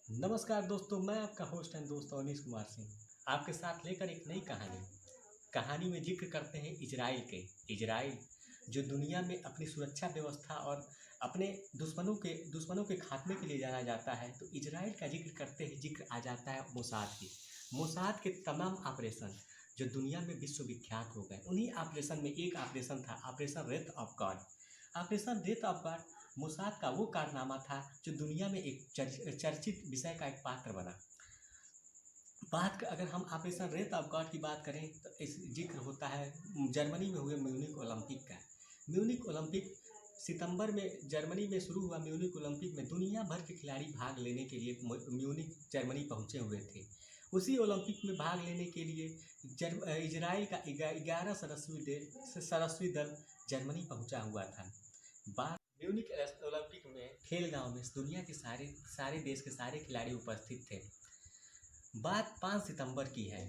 नमस्कार दोस्तों, मैं आपका होस्ट एंड दोस्त अवनीश कुमार सिंह आपके साथ लेकर एक नई कहानी में जिक्र करते हैं इजराइल के। इजराइल जो दुनिया में अपनी सुरक्षा व्यवस्था और अपने दुश्मनों के खात्मे के लिए जाना जाता है, तो इजराइल का जिक्र करते ही जिक्र आ जाता है मोसाद के तमाम ऑपरेशन जो दुनिया में विश्वविख्यात हो गए। उन्हीं ऑपरेशन में एक ऑपरेशन था, operation Wraith of God. Operation death of God Mossad का वो कारनामा था जो दुनिया में एक चर्चित विषय का एक पात्र बना। अगर हम ऑपरेशन रेथ ऑफ गॉड की बात करें तो इस जिक्र होता है जर्मनी में हुए म्यूनिक ओलंपिक का। म्यूनिक ओलंपिक सितंबर में जर्मनी में शुरू हुआ। म्यूनिक ओलंपिक में दुनिया भर के खिलाड़ी भाग लेने के लिए म्यूनिक जर्मनी पहुंचे हुए थे। उसी ओलंपिक में भाग लेने के लिए इजराइल का 11 सदस्यीय दल जर्मनी पहुंचा हुआ था। म्यूनिक ओलंपिक में खेल गांव में दुनिया के सारे देश के सारे खिलाड़ी उपस्थित थे। बात 5 सितंबर की है।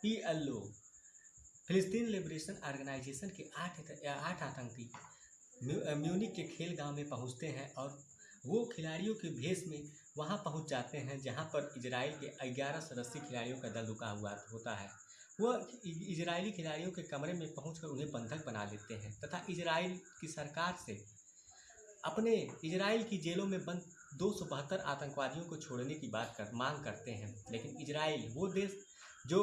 PLO फिलिस्तीन लिबरेशन ऑर्गेनाइजेशन के 8 आतंकी म्यूनिक के खेल गांव में पहुंचते हैं और वो खिलाड़ियों के भेष में वहां पहुंच जाते हैं जहां पर इजराइल के 11 सदस्यीय खिलाड़ियों का दल रुका हुआ होता है। वो इजरायली खिलाड़ियों के कमरे में पहुंचकर उन्हें बंधक बना लेते हैं तथा इजराइल की सरकार से अपने इजराइल की जेलों में बंद 272 आतंकवादियों को छोड़ने की मांग करते हैं। लेकिन इजराइल वो देश जो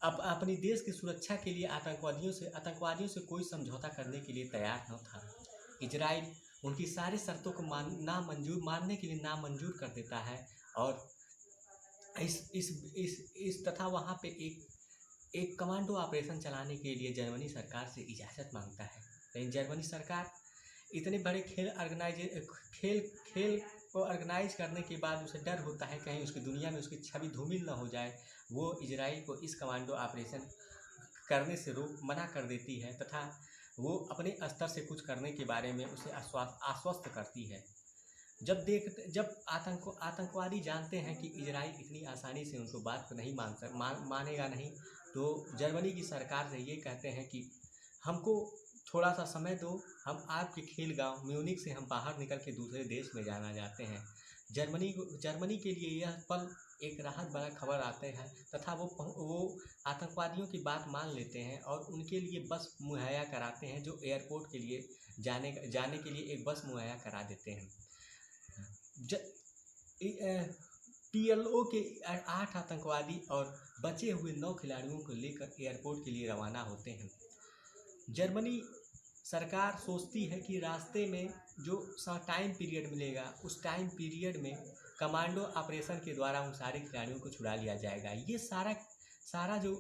अपनी देश की सुरक्षा के लिए आतंकवादियों से कोई समझौता करने के लिए तैयार न था। इजराइल उनकी सारी शर्तों को मानने के लिए नामंजूर कर देता है और तथा वहाँ पे एक कमांडो ऑपरेशन चलाने के लिए जर्मनी सरकार से इजाज़त मांगता है। लेकिन जर्मनी सरकार इतने बड़े खेल को ऑर्गेनाइज करने के बाद उसे डर होता है कहीं उसकी दुनिया में उसकी छवि धूमिल न हो जाए। वो इजराइल को इस कमांडो ऑपरेशन करने से मना कर देती है तथा वो अपने स्तर से कुछ करने के बारे में उसे आश्वस्त करती है। जब आतंकवादी जानते हैं कि इजराइल इतनी आसानी से उनको बात को नहीं मानेगा नहीं, तो जर्मनी की सरकार से ये कहते हैं कि हमको थोड़ा सा समय दो, हम आपके खेल गांव म्यूनिक से हम बाहर निकल के दूसरे देश में जाना चाहते हैं। जर्मनी के लिए यह पल एक राहत भरा खबर आते हैं तथा वो आतंकवादियों की बात मान लेते हैं और उनके लिए बस मुहैया कराते हैं, जो एयरपोर्ट के लिए जाने के लिए एक बस मुहैया करा देते हैं। PLO के 8 आतंकवादी और बचे हुए 9 खिलाड़ियों को लेकर एयरपोर्ट के लिए रवाना होते हैं। जर्मनी सरकार सोचती है कि रास्ते में जो टाइम पीरियड मिलेगा उस टाइम पीरियड में कमांडो ऑपरेशन के द्वारा उन सारे खिलाड़ियों को छुड़ा लिया जाएगा। ये सारा जो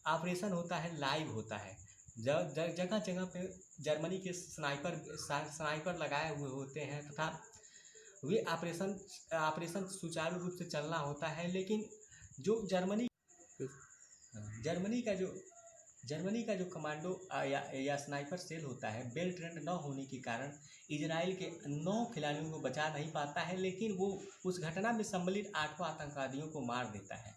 ऑपरेशन होता है लाइव होता है। जगह जगह पे जर्मनी के स्नाइपर लगाए हुए होते हैं तथा वे ऑपरेशन सुचारू रूप से चलना होता है। लेकिन जो जर्मनी का जो कमांडो या स्नाइपर सेल होता है वेल ट्रेंड न होने के कारण इजराइल के 9 खिलाड़ियों को बचा नहीं पाता है, लेकिन वो उस घटना में सम्मिलित 8 आतंकवादियों को मार देता है।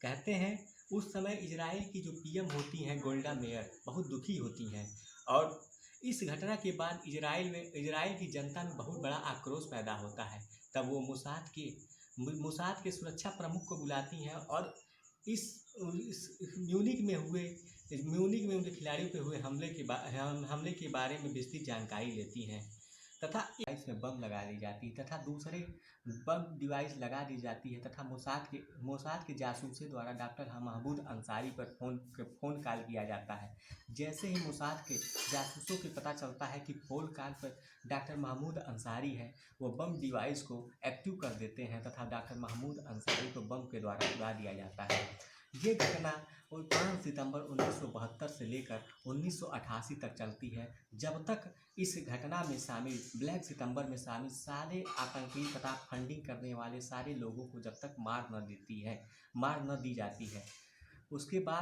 कहते हैं उस समय इजराइल की जो PM होती हैं गोल्डा मेयर बहुत दुखी होती हैं और इस घटना के बाद इजराइल की जनता में बहुत बड़ा आक्रोश पैदा होता है। तब वो मोसाद के सुरक्षा प्रमुख को बुलाती हैं और इस म्यूनिक में उनके खिलाड़ियों पे हुए हमले के बारे में विस्तृत जानकारी लेती हैं तथा इसमें बम लगा दी जाती है तथा दूसरे बम डिवाइस लगा दी जाती है तथा मोसाद के जासूसों द्वारा डॉक्टर महमूद अंसारी पर फ़ोन कॉल किया जाता है। जैसे ही मोसाद के जासूसों को पता चलता है कि फ़ोन कॉल पर डॉक्टर महमूद अंसारी है, वो बम डिवाइस को एक्टिव कर देते हैं तथा डॉक्टर महमूद अंसारी को बम के द्वारा उड़ा दिया जाता है। ये घटना 5 सितंबर 1972 से लेकर 1988 तक चलती है, जब तक इस घटना में शामिल ब्लैक सितंबर में शामिल सारे आतंकी तथा फंडिंग करने वाले सारे लोगों को जब तक मार न दी जाती है। उसके बाद